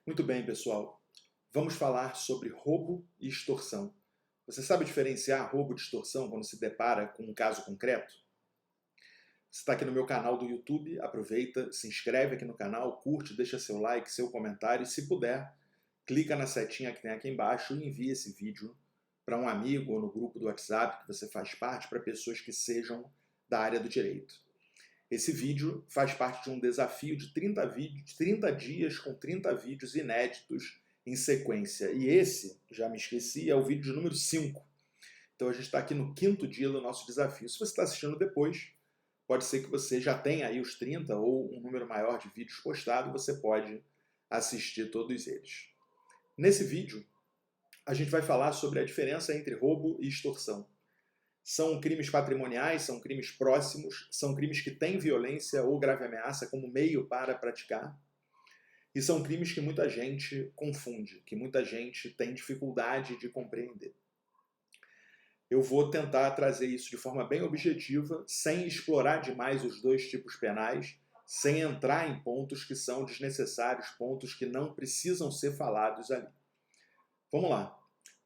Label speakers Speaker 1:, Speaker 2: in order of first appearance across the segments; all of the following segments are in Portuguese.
Speaker 1: Muito bem, pessoal. Vamos falar sobre roubo e extorsão. Você sabe diferenciar roubo de extorsão quando se depara com um caso concreto? Você está aqui no meu canal do YouTube, aproveita, se inscreve aqui no canal, curte, deixa seu like, seu comentário e, se puder, clica na setinha que tem aqui embaixo e envia esse vídeo para um amigo ou no grupo do WhatsApp que você faz parte, para pessoas que sejam da área do direito. Esse vídeo faz parte de um desafio de 30 dias com 30 vídeos inéditos em sequência. E esse, já me esqueci, é o vídeo de número 5. Então a gente está aqui no 5º dia do nosso desafio. Se você está assistindo depois, pode ser que você já tenha aí os 30 ou um número maior de vídeos postados, você pode assistir todos eles. Nesse vídeo, a gente vai falar sobre a diferença entre roubo e extorsão. São crimes patrimoniais, são crimes próximos, são crimes que têm violência ou grave ameaça como meio para praticar. E são crimes que muita gente confunde, que muita gente tem dificuldade de compreender. Eu vou tentar trazer isso de forma bem objetiva, sem explorar demais os dois tipos penais, sem entrar em pontos que são desnecessários, pontos que não precisam ser falados ali. Vamos lá.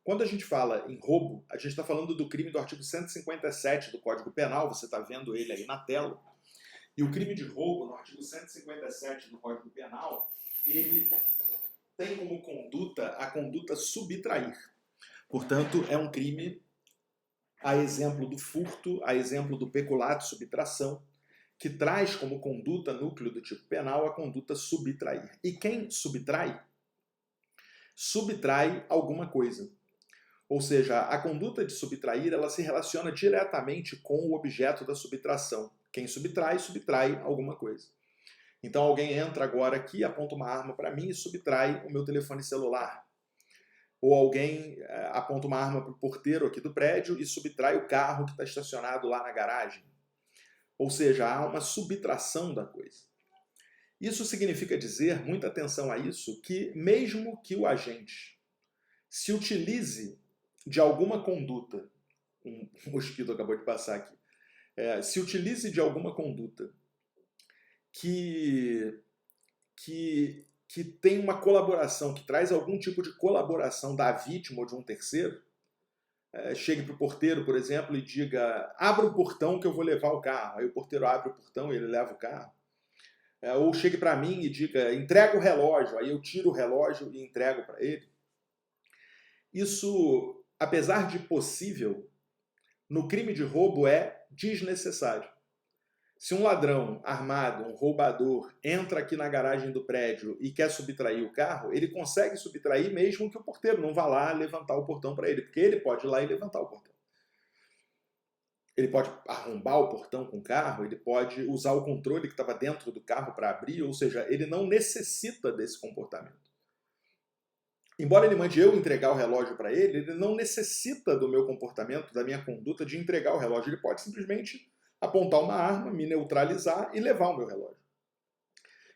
Speaker 1: Quando a gente fala em roubo, a gente está falando do crime do artigo 157 do Código Penal, você está vendo ele aí na tela. E o crime de roubo, no artigo 157 do Código Penal, ele tem como conduta a conduta subtrair. Portanto, é um crime, a exemplo do furto, a exemplo do peculato subtração, que traz como conduta núcleo do tipo penal a conduta subtrair. E quem subtrai? Subtrai alguma coisa. Ou seja, a conduta de subtrair, ela se relaciona diretamente com o objeto da subtração. Quem subtrai, subtrai alguma coisa. Então alguém entra agora aqui, aponta uma arma para mim e subtrai o meu telefone celular. Ou alguém aponta uma arma para o porteiro aqui do prédio e subtrai o carro que está estacionado lá na garagem. Ou seja, há uma subtração da coisa. Isso significa dizer, muita atenção a isso, que mesmo que o agente se utilize de alguma conduta, um mosquito acabou de passar aqui, se utilize de alguma conduta que tem uma colaboração, que traz algum tipo de colaboração da vítima ou de um terceiro, chegue para o porteiro, por exemplo, e diga: abra o portão que eu vou levar o carro. Aí o porteiro abre o portão e ele leva o carro. Ou chegue para mim e diga: entrega o relógio. Aí eu tiro o relógio e entrego para ele. Isso, apesar de possível, no crime de roubo é desnecessário. Se um ladrão armado, um roubador, entra aqui na garagem do prédio e quer subtrair o carro, ele consegue subtrair mesmo que o porteiro não vá lá levantar o portão para ele, porque ele pode ir lá e levantar o portão. Ele pode arrombar o portão com o carro, ele pode usar o controle que estava dentro do carro para abrir, ou seja, ele não necessita desse comportamento. Embora ele mande eu entregar o relógio para ele, ele não necessita do meu comportamento, da minha conduta de entregar o relógio. Ele pode simplesmente apontar uma arma, me neutralizar e levar o meu relógio.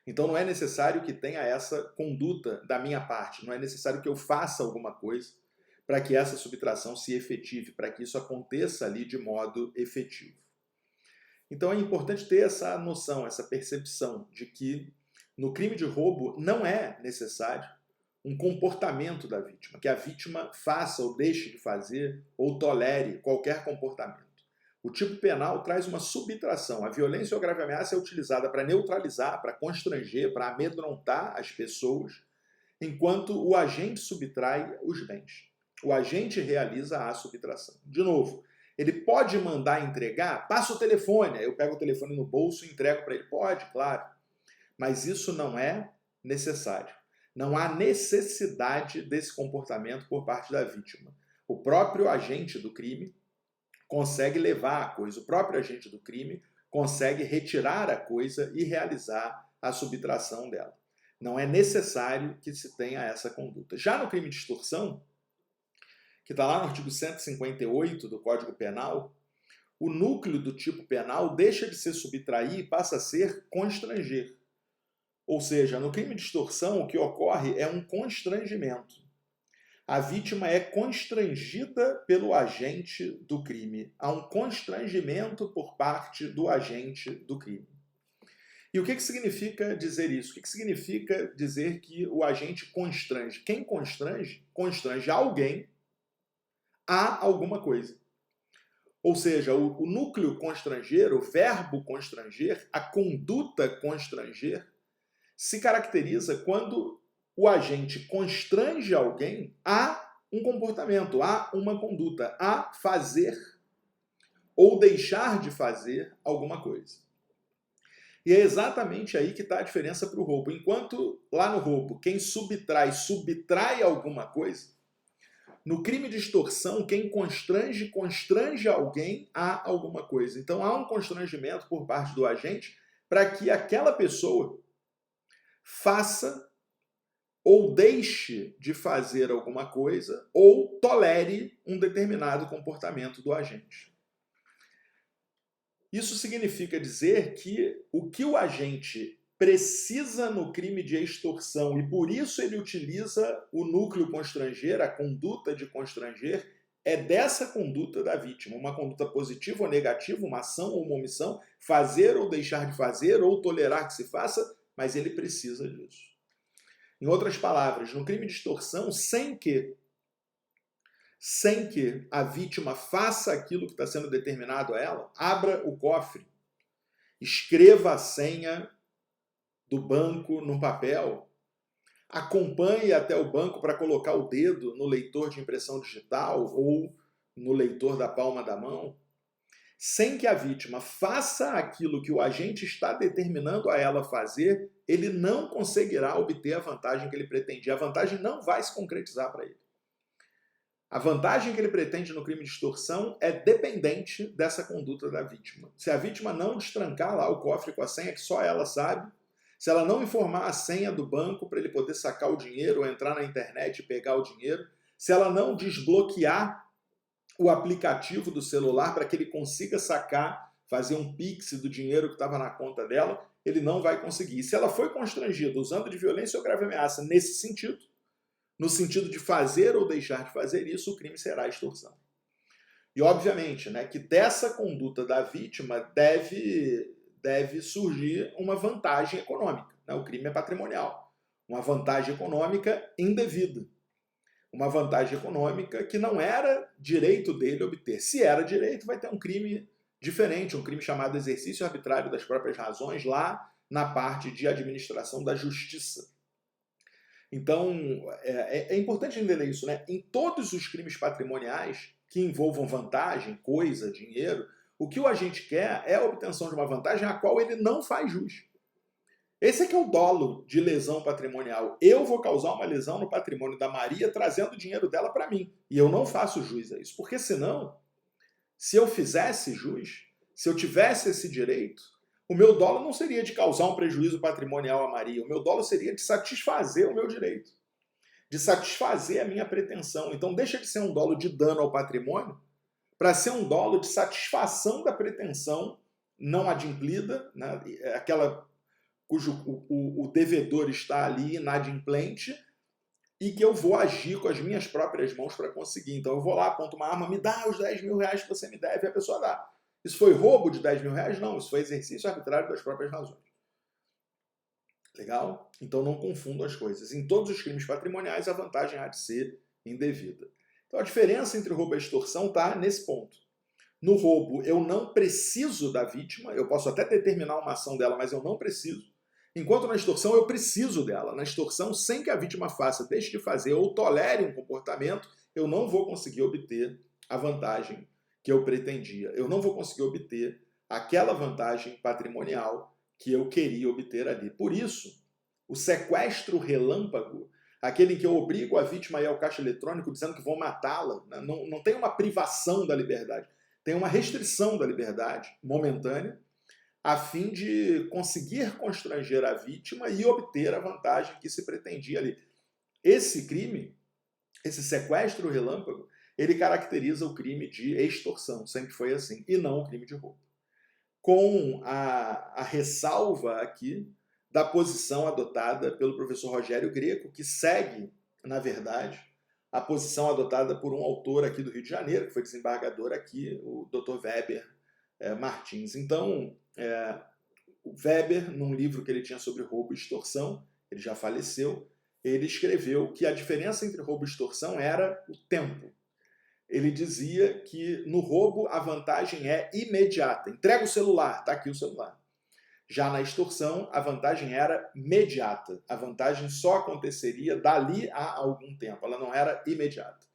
Speaker 1: Então não é necessário que tenha essa conduta da minha parte, não é necessário que eu faça alguma coisa para que essa subtração se efetive, para que isso aconteça ali de modo efetivo. Então é importante ter essa noção, essa percepção de que no crime de roubo não é necessário um comportamento da vítima, que a vítima faça ou deixe de fazer ou tolere qualquer comportamento. O tipo penal traz uma subtração. A violência ou grave ameaça é utilizada para neutralizar, para constranger, para amedrontar as pessoas, enquanto o agente subtrai os bens. O agente realiza a subtração. De novo, ele pode mandar entregar, passa o telefone, aí eu pego o telefone no bolso e entrego para ele. Pode, claro. Mas isso não é necessário. Não há necessidade desse comportamento por parte da vítima. O próprio agente do crime consegue levar a coisa, o próprio agente do crime consegue retirar a coisa e realizar a subtração dela. Não é necessário que se tenha essa conduta. Já no crime de extorsão, que está lá no artigo 158 do Código Penal, o núcleo do tipo penal deixa de ser subtrair e passa a ser constranger. Ou seja, no crime de extorsão, o que ocorre é um constrangimento. A vítima é constrangida pelo agente do crime. Há um constrangimento por parte do agente do crime. E o que significa dizer isso? O que significa dizer que o agente constrange? Quem constrange, constrange alguém a alguma coisa. Ou seja, o núcleo constranger, o verbo constranger, a conduta constranger, se caracteriza quando o agente constrange alguém a um comportamento, a uma conduta, a fazer ou deixar de fazer alguma coisa. E é exatamente aí que está a diferença para o roubo. Enquanto lá no roubo, quem subtrai alguma coisa, no crime de extorsão, quem constrange alguém a alguma coisa. Então há um constrangimento por parte do agente para que aquela pessoa faça ou deixe de fazer alguma coisa ou tolere um determinado comportamento do agente. Isso significa dizer que o que o agente precisa no crime de extorsão, e por isso ele utiliza o núcleo constranger, a conduta de constranger, é dessa conduta da vítima, uma conduta positiva ou negativa, uma ação ou uma omissão, fazer ou deixar de fazer, ou tolerar que se faça, mas ele precisa disso. Em outras palavras, no crime de extorsão, sem que a vítima faça aquilo que está sendo determinado a ela, abra o cofre, escreva a senha do banco no papel, acompanhe até o banco para colocar o dedo no leitor de impressão digital ou no leitor da palma da mão, sem que a vítima faça aquilo que o agente está determinando a ela fazer, ele não conseguirá obter a vantagem que ele pretendia. A vantagem não vai se concretizar para ele. A vantagem que ele pretende no crime de extorsão é dependente dessa conduta da vítima. Se a vítima não destrancar lá o cofre com a senha que só ela sabe, se ela não informar a senha do banco para ele poder sacar o dinheiro ou entrar na internet e pegar o dinheiro, se ela não desbloquear o aplicativo do celular para que ele consiga sacar, fazer um pix do dinheiro que estava na conta dela, ele não vai conseguir. E se ela foi constrangida usando de violência ou grave ameaça nesse sentido, no sentido de fazer ou deixar de fazer isso, o crime será extorsão. E obviamente, né, que dessa conduta da vítima deve surgir uma vantagem econômica. Né? O crime é patrimonial. Uma vantagem econômica indevida. Uma vantagem econômica que não era direito dele obter. Se era direito, vai ter um crime diferente, um crime chamado exercício arbitrário das próprias razões, lá na parte de administração da justiça. Então, é importante entender isso, né? Em todos os crimes patrimoniais que envolvam vantagem, coisa, dinheiro, o que o agente quer é a obtenção de uma vantagem a qual ele não faz jus. Esse é que é o dolo de lesão patrimonial. Eu vou causar uma lesão no patrimônio da Maria trazendo o dinheiro dela para mim. E eu não faço jus a isso. Porque senão, se eu fizesse jus, se eu tivesse esse direito, o meu dolo não seria de causar um prejuízo patrimonial a Maria. O meu dolo seria de satisfazer o meu direito. De satisfazer a minha pretensão. Então deixa de ser um dolo de dano ao patrimônio para ser um dolo de satisfação da pretensão não adimplida, né? Aquela cujo o devedor está ali inadimplente e que eu vou agir com as minhas próprias mãos para conseguir. Então eu vou lá, aponto uma arma, me dá os 10 mil reais que você me deve, e a pessoa dá. Isso foi roubo de 10 mil reais? Não, isso foi exercício arbitrário das próprias razões. Legal? Então não confundam as coisas. Em todos os crimes patrimoniais, a vantagem há de ser indevida. Então a diferença entre roubo e extorsão está nesse ponto. No roubo, eu não preciso da vítima, eu posso até determinar uma ação dela, mas eu não preciso. Enquanto na extorsão, eu preciso dela. Na extorsão, sem que a vítima faça, deixe de fazer ou tolere um comportamento, eu não vou conseguir obter a vantagem que eu pretendia. Eu não vou conseguir obter aquela vantagem patrimonial que eu queria obter ali. Por isso, o sequestro relâmpago, aquele em que eu obrigo a vítima a ir ao caixa eletrônico dizendo que vou matá-la, né? Não tem uma privação da liberdade, tem uma restrição da liberdade momentânea, a fim de conseguir constranger a vítima e obter a vantagem que se pretendia ali. Esse crime, esse sequestro relâmpago, ele caracteriza o crime de extorsão, sempre foi assim, e não o crime de roubo. Com a ressalva aqui da posição adotada pelo professor Rogério Greco, que segue, na verdade, a posição adotada por um autor aqui do Rio de Janeiro, que foi desembargador aqui, o Dr. Weber Martins. Então, O Weber, num livro que ele tinha sobre roubo e extorsão, ele já faleceu, ele escreveu que a diferença entre roubo e extorsão era o tempo. Ele dizia que no roubo a vantagem é imediata. Entrega o celular, está aqui o celular. Já na extorsão, a vantagem era imediata. A vantagem só aconteceria dali a algum tempo, ela não era imediata.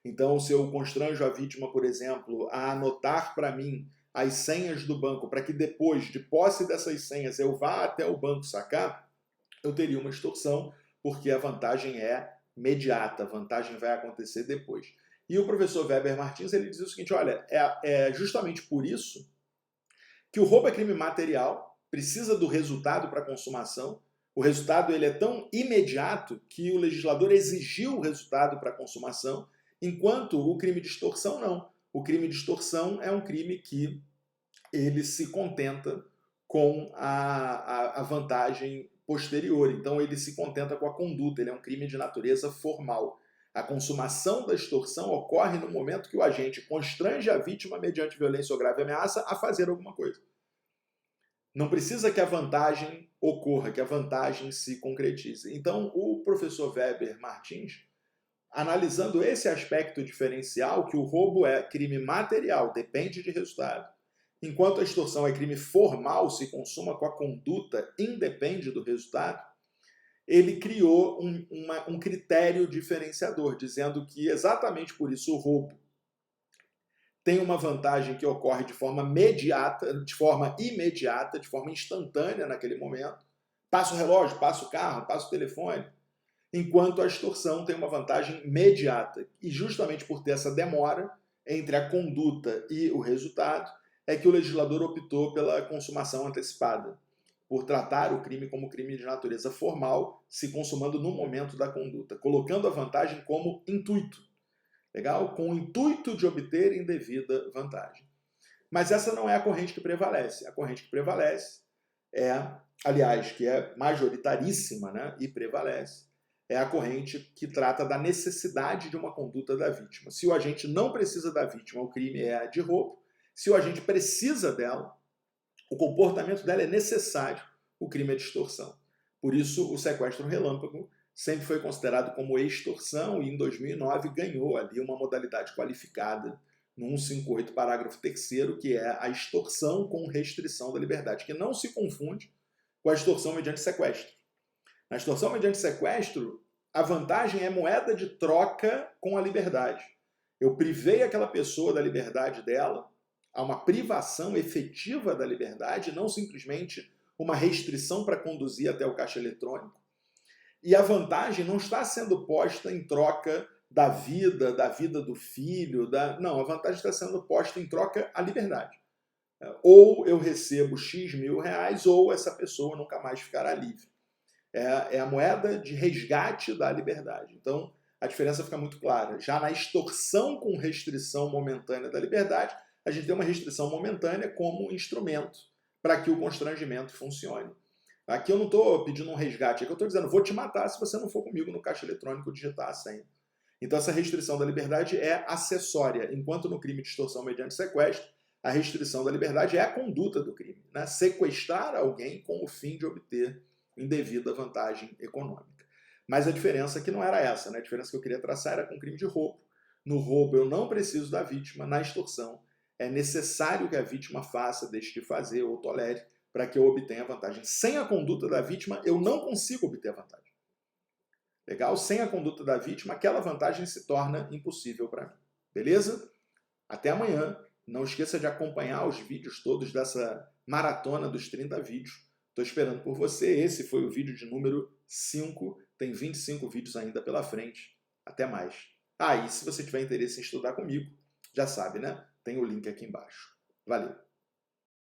Speaker 1: Então, se eu constranjo a vítima, por exemplo, a anotar para mim as senhas do banco, para que depois, de posse dessas senhas, eu vá até o banco sacar, eu teria uma extorsão, porque a vantagem é imediata, a vantagem vai acontecer depois. E o professor Weber Martins, ele diz o seguinte, olha, é justamente por isso que o roubo é crime material, precisa do resultado para a consumação. O resultado ele é tão imediato que o legislador exigiu o resultado para a consumação, enquanto o crime de extorsão não. O crime de extorsão é um crime que ele se contenta com a vantagem posterior. Então ele se contenta com a conduta, ele é um crime de natureza formal. A consumação da extorsão ocorre no momento que o agente constrange a vítima mediante violência ou grave ameaça a fazer alguma coisa. Não precisa que a vantagem ocorra, que a vantagem se concretize. Então, o professor Weber Martins, analisando esse aspecto diferencial, que o roubo é crime material, depende de resultado, enquanto a extorsão é crime formal, se consuma com a conduta, independe do resultado, ele criou um critério diferenciador, dizendo que exatamente por isso o roubo tem uma vantagem que ocorre de forma imediata, de forma instantânea naquele momento. Passa o relógio, passa o carro, passa o telefone. Enquanto a extorsão tem uma vantagem imediata. E justamente por ter essa demora entre a conduta e o resultado, é que o legislador optou pela consumação antecipada, por tratar o crime como crime de natureza formal, se consumando no momento da conduta, colocando a vantagem como intuito. Legal? Com o intuito de obter indevida vantagem. Mas essa não é a corrente que prevalece. A corrente que prevalece aliás, que é majoritaríssima, né, e prevalece, é a corrente que trata da necessidade de uma conduta da vítima. Se o agente não precisa da vítima, o crime é de roubo. Se o agente precisa dela, o comportamento dela é necessário, o crime é de extorsão. Por isso, o sequestro relâmpago sempre foi considerado como extorsão e em 2009 ganhou ali uma modalidade qualificada no 158, parágrafo 3º, que é a extorsão com restrição da liberdade, que não se confunde com a extorsão mediante sequestro. Na extorsão mediante sequestro, a vantagem é moeda de troca com a liberdade. Eu privei aquela pessoa da liberdade dela, há uma privação efetiva da liberdade, não simplesmente uma restrição para conduzir até o caixa eletrônico. E a vantagem não está sendo posta em troca da vida do filho, não, a vantagem está sendo posta em troca à liberdade. Ou eu recebo X mil reais, ou essa pessoa nunca mais ficará livre. É a moeda de resgate da liberdade. Então, a diferença fica muito clara. Já na extorsão com restrição momentânea da liberdade, a gente tem uma restrição momentânea como instrumento para que o constrangimento funcione. Aqui eu não estou pedindo um resgate, aqui eu estou dizendo, vou te matar se você não for comigo no caixa eletrônico digitar a senha. Então essa restrição da liberdade é acessória, enquanto no crime de extorsão mediante sequestro, a restrição da liberdade é a conduta do crime, né? Sequestrar alguém com o fim de obter indevida vantagem econômica. Mas a diferença aqui não era essa, né? A diferença que eu queria traçar era com o crime de roubo. No roubo eu não preciso da vítima, na extorsão é necessário que a vítima faça, deixe de fazer ou tolere para que eu obtenha vantagem. Sem a conduta da vítima, eu não consigo obter a vantagem. Legal? Sem a conduta da vítima, aquela vantagem se torna impossível para mim. Beleza? Até amanhã. Não esqueça de acompanhar os vídeos todos dessa maratona dos 30 vídeos. Estou esperando por você. Esse foi o vídeo de número 5. Tem 25 vídeos ainda pela frente. Até mais. E se você tiver interesse em estudar comigo, já sabe, né? Tem o link aqui embaixo. Valeu!